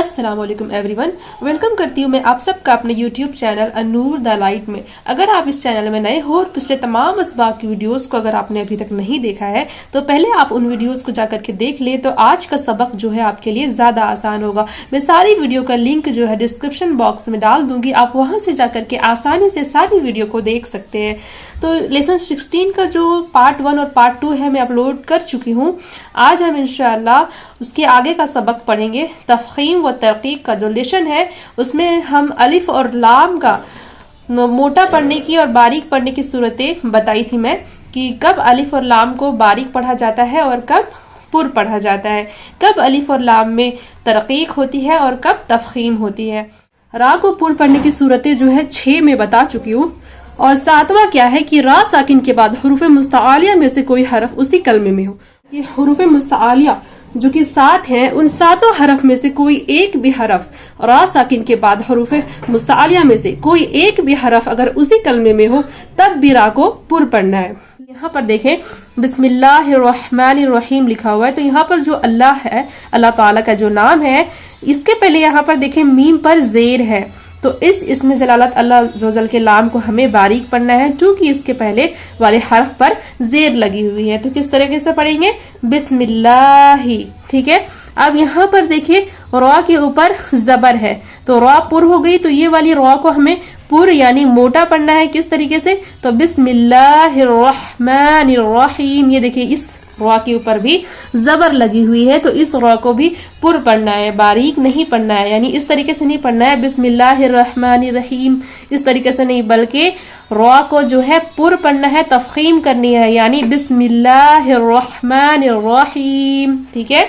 السلام علیکم every one, welcome کرتی ہوں میں آپ سب کا اپنے YouTube channel Anwar the light میں۔ اگر آپ اس چینل میں نئے ہو اور پچھلے تمام اسباق کی ویڈیوز کو اگر آپ نے ابھی تک نہیں دیکھا ہے تو پہلے آپ ان ویڈیوز کو جا کر کے دیکھ لیں، تو آج کا سبق جو ہے آپ کے لیے زیادہ آسان ہوگا۔ میں ساری ویڈیو کا لنک جو ہے ڈسکرپشن باکس میں ڈال دوں گی، آپ وہاں سے جا کر کے آسانی سے ساری ویڈیو کو دیکھ سکتے ہیں۔ تو لیسن 16 کا جو پارٹ 1 اور پارٹ 2 ہے میں اپلوڈ کر چکی ہوں۔ آج ہم انشاءاللہ اس کے آگے کا سبق پڑھیں گے۔ تفخیم و ترقیق کا جو لیسن ہے اس میں ہم الف اور لام کا موٹا پڑھنے کی اور باریک پڑھنے کی صورتیں بتائی تھی میں، کہ کب الف اور لام کو باریک پڑھا جاتا ہے اور کب پر پڑھا جاتا ہے، کب الف اور لام میں ترقیق ہوتی ہے اور کب تفخیم ہوتی ہے۔ را کو پر پڑھنے کی صورتیں جو ہے 6 میں بتا چکی ہوں، اور 7واں کیا ہے کہ را ساکن کے بعد حروف مستعالیہ میں سے کوئی حرف اسی کلمے میں ہو۔ یہ حروف مستعالیہ جو کہ 7 ہیں، ان 7 حرف میں سے کوئی ایک بھی حرف را ساکن کے بعد حروف مستعالیہ میں سے کوئی ایک بھی حرف اگر اسی کلمے میں ہو تب بھی را کو پر پڑھنا ہے۔ یہاں پر دیکھیں بسم اللہ الرحمن الرحیم لکھا ہوا ہے، تو یہاں پر جو اللہ ہے، اللہ تعالیٰ کا جو نام ہے، اس کے پہلے یہاں پر دیکھیں میم پر زیر ہے، تو اس اسم جلالت اللہ عز و جل کے لام کو ہمیں باریک پڑھنا ہے، چونکہ اس کے پہلے والے حرف پر زیر لگی ہوئی ہے۔ تو کس طریقے سے پڑھیں گے؟ بسم اللہ، ٹھیک ہے۔ اب یہاں پر دیکھیں را کے اوپر زبر ہے، تو را پر ہو گئی، تو یہ والی را کو ہمیں پر یعنی موٹا پڑھنا ہے۔ کس طریقے سے؟ تو بسم اللہ الرحمن الرحیم، یہ دیکھیں اس را کے اوپر بھی زبر لگی ہوئی ہے، تو اس را کو بھی پر پڑھنا ہے، باریک نہیں پڑھنا ہے، یعنی اس طریقے سے نہیں پڑھنا ہے بسم اللہ الرحمن الرحیم، اس طریقے سے نہیں، بلکہ را کو جو ہے پر پڑھنا ہے، تفخیم کرنی ہے، یعنی بسم اللہ الرحمن الرحیم، ٹھیک ہے۔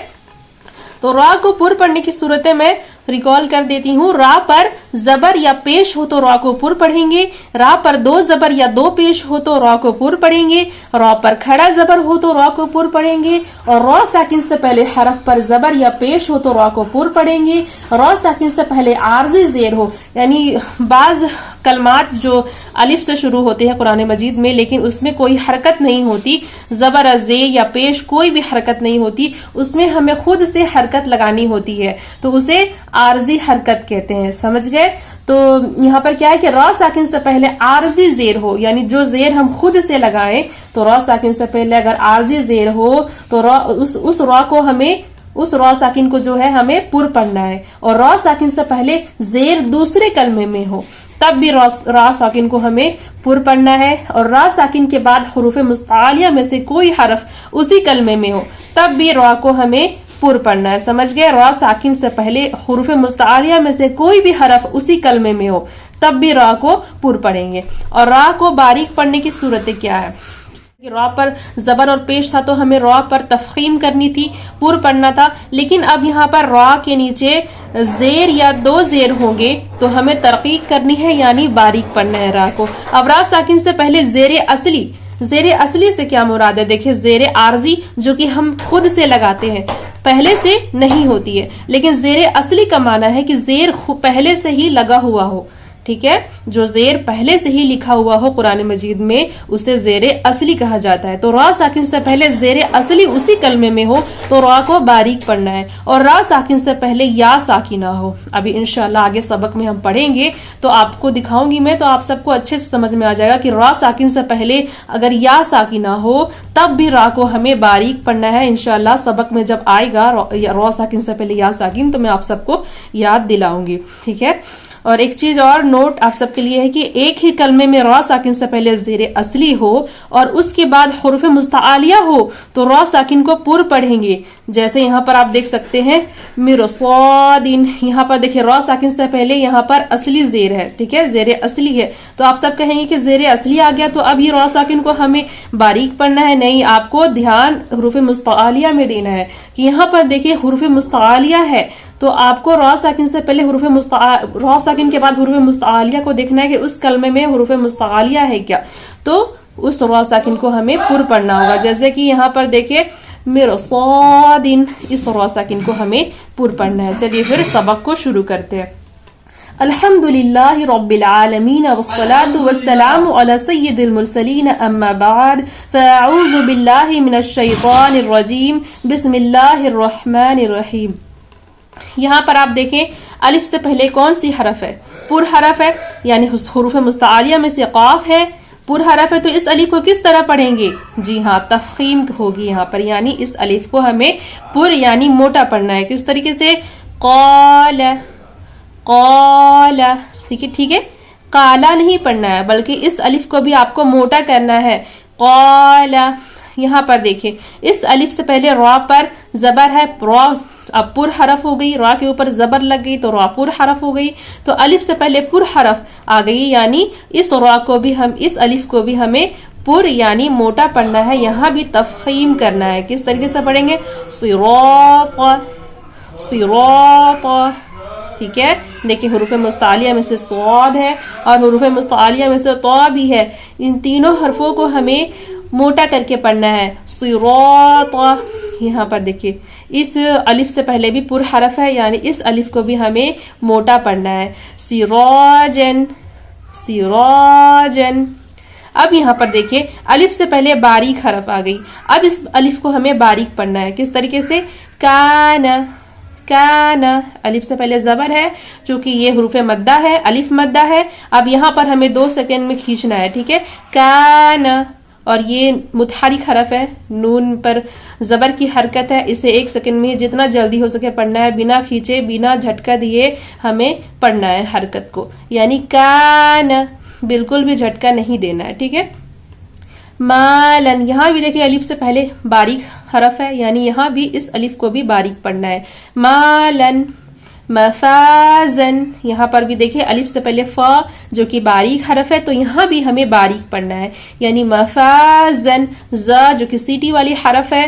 تو را کو پر پڑھنے کی صورتیں میں ریکال کر دیتی ہوں۔ را پر زبر یا پیش ہو تو را کو پر پڑھیں گے، را پر 2 زبر یا 2 پیش ہو تو را کو پر پڑھیں گے، را پر کھڑا زبر ہو تو را کو پر پڑھیں گے، اور را ساکن سے پہلے حرف پر زبر یا پیش ہو تو را کو پر پڑھیں گے، را ساکن سے پہلے عارضی زیر ہو، یعنی بعض کلمات جو الف سے شروع ہوتے ہیں قرآن مجید میں لیکن اس میں کوئی حرکت نہیں ہوتی، زبر زیر یا پیش کوئی بھی حرکت نہیں ہوتی، اس میں ہمیں خود سے حرکت لگانی ہوتی ہے، تو اسے عارضی حرکت کہتے ہیں، سمجھ گئے؟ تو یہاں پر کیا ہے کہ را ساکن سے پہلے عارضی زیر ہو، یعنی جو زیر ہم خود سے لگائیں، تو را ساکن سے پہلے اگر عارضی زیر ہو تو اس را کو ہمیں، اس را ساکن کو جو ہے ہمیں پر پڑھنا ہے، اور را ساکن سے پہلے زیر دوسرے کلمے میں ہو تب بھی را ساکن کو ہمیں پر پڑھنا ہے، اور را ساکن کے بعد حروف مستعالیہ میں سے کوئی حرف اسی کلمے میں ہو تب بھی را کو ہمیں پر پڑھنا ہے، سمجھ گئے؟ را ساکن سے پہلے حروف مستعالیہ میں سے کوئی بھی حرف اسی کلمے میں ہو تب بھی را کو پر پڑھیں گے۔ اور را کو باریک پڑھنے کی صورتیں کیا ہے؟ را پر زبر اور پیش تھا تو ہمیں را پر تفخیم کرنی تھی، پر پڑھنا تھا، لیکن اب یہاں پر را کے نیچے زیر یا 2 زیر ہوں گے تو ہمیں ترقیق کرنی ہے، یعنی باریک پڑھنا ہے را کو۔ اب را ساکن سے پہلے زیر اصلی سے کیا مراد ہے؟ دیکھیں زیر عارضی جو کہ ہم خود سے لگاتے ہیں پہلے سے نہیں ہوتی ہے، لیکن زیر اصلی کا معنی ہے کہ زیر پہلے سے ہی لگا ہوا ہو، ٹھیک ہے؟ جو زیر پہلے سے ہی لکھا ہوا ہو قرآن مجید میں اسے زیر اصلی کہا جاتا ہے۔ تو را ساکن سے پہلے زیر اصلی اسی کلمے میں ہو تو را کو باریک پڑھنا ہے، اور را ساکن سے پہلے یا ساکنہ ہو۔ ابھی انشاءاللہ آگے سبق میں ہم پڑھیں گے تو آپ کو دکھاؤں گی میں، تو آپ سب کو اچھے سے سمجھ میں آ جائے گا کہ را ساکن سے پہلے اگر یا ساکنہ ہو تب بھی را کو ہمیں باریک پڑھنا ہے۔ انشاءاللہ سبق میں جب آئے گا را ساکن سے پہلے یا ساکن تو میں آپ سب کو یاد دلاؤں گی، ٹھیک ہے؟ اور ایک چیز اور نوٹ آپ سب کے لیے ہے کہ ایک ہی کلمے میں را ساکن سے پہلے زیر اصلی ہو اور اس کے بعد حروف مستعالیہ ہو تو را ساکن کو پر پڑھیں گے، جیسے یہاں پر آپ دیکھ سکتے ہیں مرصادین، یہاں پر دیکھیں را ساکن سے پہلے یہاں پر اصلی زیر ہے، ٹھیک ہے؟ زیر اصلی ہے، تو آپ سب کہیں گے کہ زیر اصلی آ گیا تو اب یہ را ساکن کو ہمیں باریک پڑھنا ہے، نہیں، آپ کو دھیان حروف مستعالیہ میں دینا ہے کہ یہاں پر دیکھیں حروف مستعالیہ ہے تو آپ کو را ساکن سے پہلے را ساکن کے بعد حروف مستعالیہ کو دیکھنا ہے کہ اس کلمے میں حروف مستعالیہ ہے کیا، تو اس را ساکن کو ہمیں پر پڑھنا ہوگا، جیسے کہ یہاں پر دیکھیں مرصادین، اس را ساکن کو ہمیں پر پڑھنا ہے۔ چلیے پھر سبق کو شروع کرتے ہیں۔ الحمدللہ رب العالمین والصلاة والسلام علی سید المرسلین، اما بعد فاعوذ باللہ من الشیطان الرجیم، بسم اللہ الرحمن الرحیم۔ یہاں پر آپ دیکھیں الف سے پہلے کون سی حرف ہے؟ پر حرف ہے، یعنی حروف مستعالیہ میں سے قاف ہے، پر حرف ہے، تو اس الف کو کس طرح پڑھیں گے؟ جی ہاں، تفخیم ہوگی یہاں پر، یعنی اس الف کو ہمیں پر یعنی موٹا پڑھنا ہے. کس طریقے سے؟ قال، قال، ٹھیک ہے، قالا نہیں پڑھنا ہے بلکہ اس الف کو بھی آپ کو موٹا کرنا ہے. قال. یہاں پر دیکھیں اس الف سے پہلے را پر زبر ہے، را اب پر حرف ہو گئی، را کے اوپر زبر لگ گئی تو را پر حرف ہو گئی، تو الف سے پہلے پر حرف آ گئی، یعنی اس را کو بھی اس الف کو بھی ہمیں پر یعنی موٹا پڑھنا ہے. یہاں بھی تفخیم کرنا ہے. کس طریقے سے پڑھیں گے؟ صراط، صراط. ٹھیک ہے، دیکھیں حروف مستعلیہ میں سے صاد ہے اور حروف مستعلیہ میں سے طا بھی ہے، ان تینوں حرفوں کو ہمیں موٹا کر کے پڑھنا ہے. صراط. یہاں پر دیکھیے اس الف سے پہلے بھی پر حرف ہے، یعنی اس الف کو بھی ہمیں موٹا پڑھنا ہے. سراجن، سراجن. اب یہاں پر دیکھیے الف سے پہلے باریک حرف آ گئی، اب اس الف کو ہمیں باریک پڑھنا ہے. کس طریقے سے؟ کان، کان. الف سے پہلے زبر ہے، چونکہ یہ حروف مدہ ہے، الف مدہ ہے، اب یہاں پر ہمیں 2 سیکنڈ میں کھینچنا ہے. ٹھیک ہے، کان، اور یہ متحرک حرف ہے، نون پر زبر کی حرکت ہے، اسے 1 سیکنڈ میں جتنا جلدی ہو سکے پڑھنا ہے، بنا کھینچے بنا جھٹکا دیے ہمیں پڑھنا ہے حرکت کو، یعنی کان، بالکل بھی جھٹکا نہیں دینا ہے. ٹھیک ہے. مالن. یہاں بھی دیکھیں الف سے پہلے باریک حرف ہے، یعنی یہاں بھی اس الف کو بھی باریک پڑھنا ہے. مالن. مفازن. یہاں پر بھی دیکھیں الف سے پہلے فا جو کہ باریک حرف ہے، تو یہاں بھی ہمیں باریک پڑھنا ہے، یعنی مفازن. زا جو کہ سیٹی والی حرف ہے،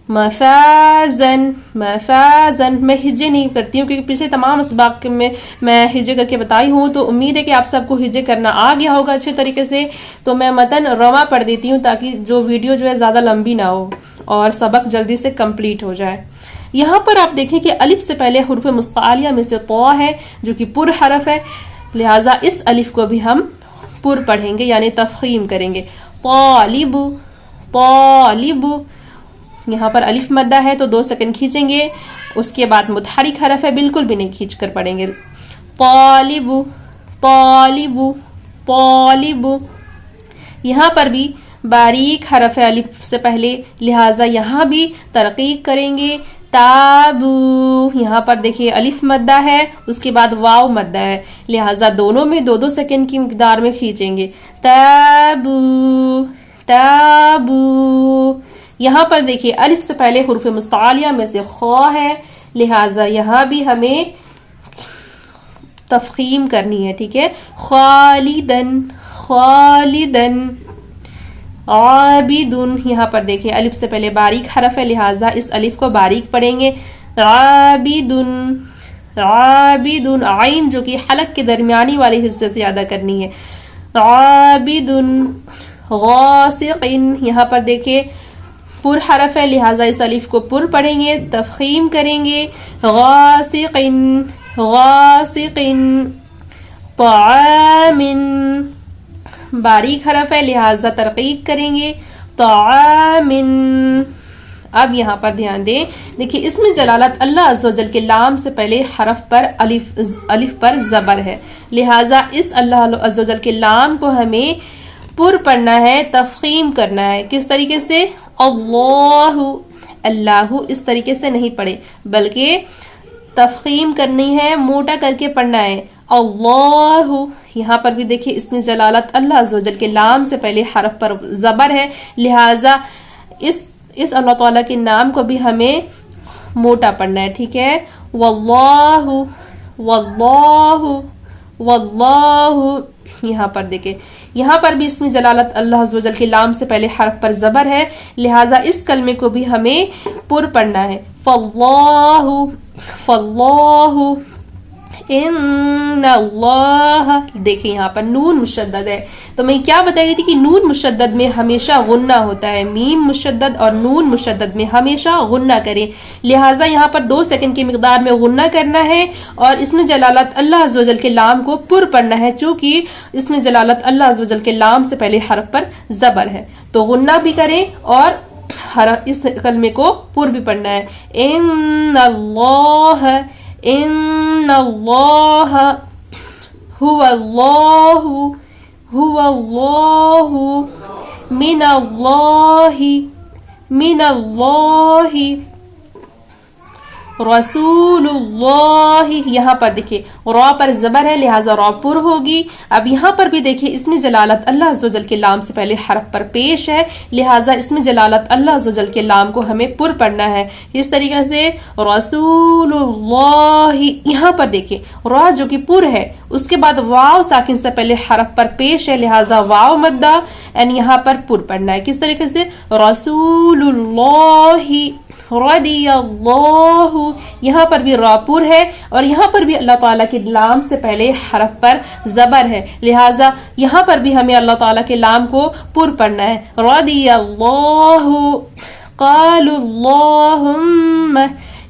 مفازن، مفازن. میں ہجے نہیں کرتی ہوں کیونکہ پچھلے تمام اسباق میں ہجے کر کے بتائی ہوں، تو امید ہے کہ آپ سب کو ہجے کرنا آ گیا ہوگا اچھے طریقے سے. تو میں متن رواں پڑھ دیتی ہوں تاکہ جو ویڈیو جو ہے زیادہ لمبی نہ ہو اور سبق جلدی سے کمپلیٹ ہو جائے. یہاں پر آپ دیکھیں کہ الف سے پہلے حروف مستعلیہ میں سے طا ہے جو کہ پر حرف ہے، لہٰذا اس الف کو بھی ہم پر پڑھیں گے، یعنی تفخیم کریں گے. طالب، طالب. یہاں پر الف مدہ ہے تو 2 سیکنڈ کھینچیں گے، اس کے بعد متحرک حرف ہے، بالکل بھی نہیں کھینچ کر پڑھیں گے. طالب، طالب، طالب. یہاں پر بھی باریک حرف ہے الف سے پہلے، لہٰذا یہاں بھی ترقیق کریں گے. تابو. یہاں پر دیکھیے الف مدہ ہے، اس کے بعد واو مدہ ہے، لہٰذا دونوں میں 2-2 سیکنڈ کی مقدار میں کھینچیں گے. تابو، تابو. یہاں پر دیکھیے الف سے پہلے حروف مستعلیہ میں سے خا ہے، لہٰذا یہاں بھی ہمیں تفخیم کرنی ہے. ٹھیک ہے. خالدن، خالدن. عابدن. یہاں پر دیکھیں الف سے پہلے باریک حرف ہے، لہٰذا اس الف کو باریک پڑھیں گے. عابدن، عابدن. عین جو کہ حلق کے درمیانی والے حصے سے ادا کرنی ہے. عابدن. غاسقن. یہاں پر دیکھیں پر حرف ہے، لہٰذا اس الف کو پر پڑھیں گے، تفخیم کریں گے. غاسقن، غاسقن. طعامن. باریک حرف ہے، لہٰذا ترقیق کریں گے. طعامن. اب یہاں پر دھیان دیں، دیکھیے اس میں جلالت اللہ عز و جل کے لام سے پہلے حرف پر الف پر زبر ہے، لہٰذا اس اللہ عز و جل کے لام کو ہمیں پر پڑھنا ہے، تفخیم کرنا ہے. کس طریقے سے؟ اللہ، اللہ. اس طریقے سے نہیں پڑھے بلکہ تفخیم کرنی ہے، موٹا کر کے پڑھنا ہے. اللہ. یہاں پر بھی دیکھیں اس میں جلالت اللہ عز و جل کے لام سے پہلے حرف پر زبر ہے، لہٰذا اس اللہ تعالیٰ کے نام کو بھی ہمیں موٹا پڑھنا ہے. ٹھیک ہے. واللہ، واللہ، واللہ. یہاں پر دیکھیں یہاں پر بھی اس میں جلالت اللہ عز و جل کے لام سے پہلے حرف پر زبر ہے، لہٰذا اس کلمے کو بھی ہمیں پر پڑھنا ہے. فاللہ، فاللہ. ان اللہ. دیکھیں یہاں پر نون مشدد ہے، تو میں کیا بتائی تھی کہ نون مشدد میں ہمیشہ غنہ ہوتا ہے، میم مشدد اور نون مشدد میں ہمیشہ غنہ کریں، لہٰذا یہاں پر 2 سیکنڈ کی مقدار میں غنہ کرنا ہے، اور اس میں جلالت اللہ عز و جل کے لام کو پر پڑھنا ہے، چونکہ اس میں جلالت اللہ عز و جل کے لام سے پہلے حرف پر زبر ہے، تو غنہ بھی کریں اور اس کلمے کو پر بھی پڑھنا ہے. ان اللہ هو اللہ من اللہ رسول اللہ. یہاں پر دیکھیں را پر زبر ہے لہٰذا را پر ہوگی. اب یہاں پر بھی دیکھیں اس میں جلالت اللہ عز و جل کے لام سے پہلے حرف پر پیش ہے لہٰذا اس میں جلالت اللہ عز و جل کے لام کو ہمیں پر پڑھنا ہے. اس طریقے سے رسول اللہ. یہاں پر دیکھیں را جو کہ پر ہے اس کے بعد واو ساکن سے پہلے حرف پر پیش ہے لہٰذا واو مدہ یہاں پر پر پڑھنا ہے. کس طریقے سے رسول اللہ رضی اللہ. یہاں پر بھی را پر ہے اور یہاں پر بھی اللہ تعالیٰ کے لام سے پہلے حرف پر زبر ہے لہٰذا یہاں پر بھی ہمیں اللہ تعالیٰ کے لام کو پر پڑھنا ہے. رضی اللہ قالوا اللہم.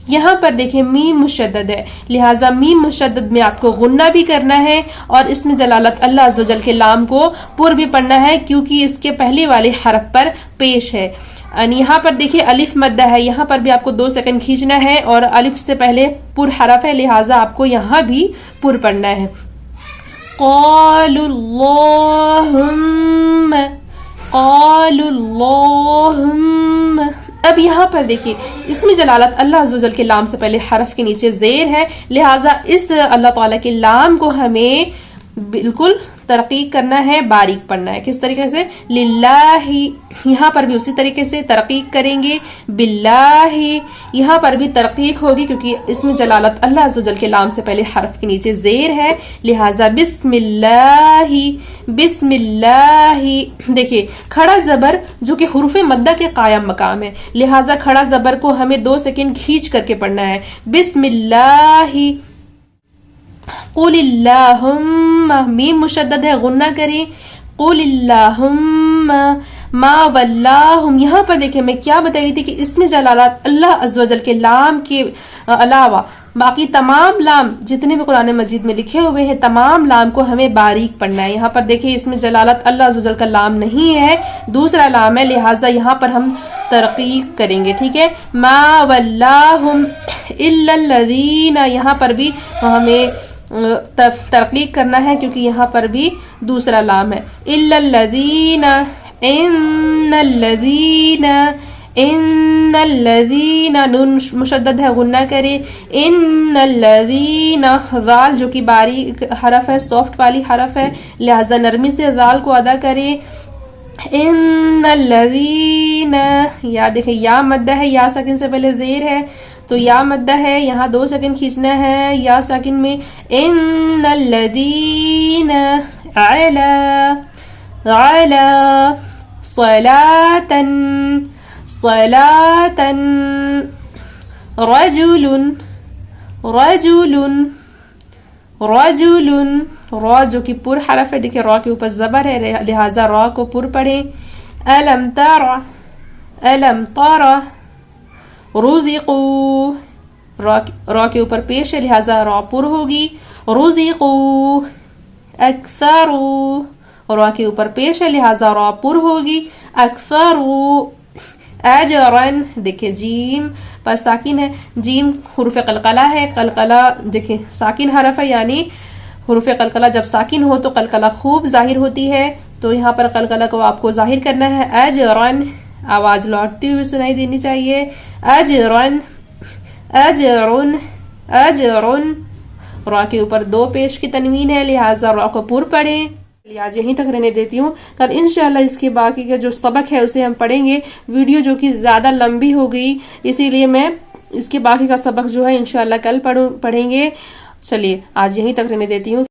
یہاں پر دیکھیں میم مشدد ہے لہٰذا میم مشدد میں آپ کو غنہ بھی کرنا ہے اور اس میں جلالت اللہ عز و جل کے لام کو پر بھی پڑھنا ہے کیونکہ اس کے پہلے والے حرف پر پیش ہے. یہاں پر دیکھیں الف مدہ ہے یہاں پر بھی آپ کو 2 سیکنڈ کھینچنا ہے اور الف سے پہلے پر حرف ہے لہٰذا آپ کو یہاں بھی پر پڑھنا ہے. قالوا اللہم. اب یہاں پر دیکھیں اس میں جلالت اللہ عز و جل کے لام سے پہلے حرف کے نیچے زیر ہے لہٰذا اس اللہ تعالیٰ کے لام کو ہمیں بالکل ترقیق کرنا ہے باریک پڑھنا ہے. کس طریقے سے للہ. یہاں پر بھی اسی طریقے سے ترقیق کریں گے. باللہ. یہاں پر بھی ترقیق ہوگی کیونکہ اس میں جلالت اللہ عز و جل کے لام سے پہلے حرف کے نیچے زیر ہے لہٰذا بسم اللہ. بسم اللہ. دیکھیے کھڑا زبر جو کہ حروف مدہ کے قائم مقام ہے لہٰذا کھڑا زبر کو ہمیں 2 سیکنڈ کھینچ کر کے پڑھنا ہے. بسم اللہ. قل اللہم. میم مشدد ہے غنہ کریں. قل اللہم ما ولاہم. یہاں پر دیکھیں میں کیا بتائی تھی کہ اس میں جلالت اللہ عز و جل کے لام کے علاوہ باقی تمام لام جتنے بھی قرآن مجید میں لکھے ہوئے ہیں تمام لام کو ہمیں باریک پڑھنا ہے. یہاں پر دیکھیں اس میں جلالت اللہ عز و جل کا لام نہیں ہے دوسرا لام ہے لہٰذا یہاں پر ہم ترقیق کریں گے. ٹھیک ہے. ما ولاہم الا الذین. یہاں پر بھی ہمیں ترقیق کرنا ہے کیونکہ یہاں پر بھی دوسرا لام ہے. الا الذین. ان الذین. ان الذین. نون مشدد ہے غنہ کرے. ان الذین. ذال جو کہ باریک حرف ہے سافٹ والی حرف ہے لہذا نرمی سے ذال کو ادا کرے. ان الذین. یا دیکھیں یا مدہ ہے یا ساکن سے پہلے زیر ہے تو یا مدہ ہے یہاں 2 سیکنڈ کھینچنا ہے یا ساکن میں. ان الذین علی صلاة رجل. را جو کہ پر حرف ہے دیکھیں را کے اوپر زبر ہے لہٰذا را کو پر پڑھیں. الم تر رزقوا. را کے اوپر پیش ہے لہٰذا را پر ہوگی. رزقوا. اکثروا. را کے اوپر پیش ہے لہٰذا را پر ہوگی. اکثروا. اجرن. دیکھیں جیم پر ساکن ہے. جیم حروف قلقلہ ہے. قلقلہ دیکھیں ساکن حرف ہے یعنی حروف قلقلہ جب ساکن ہو تو قلقلہ خوب ظاہر ہوتی ہے تو یہاں پر قلقلہ کو آپ کو ظاہر کرنا ہے. اجرن. آواز لوٹتی ہوئی سنائی دینی چاہیے. اجرن. اجرن. اجرن. را کے اوپر 2 پیش کی تنوین ہے لہٰذا را کو پر پڑھیں. آج یہیں تک رہنے دیتی ہوں. کل انشاءاللہ اس کے باقی کا جو سبق ہے اسے ہم پڑھیں گے. ویڈیو جو کہ زیادہ لمبی ہو گئی اسی لیے میں اس کے باقی کا سبق جو ہے انشاءاللہ کل پڑھیں گے. چلیے آج یہیں تک رہنے دیتی ہوں.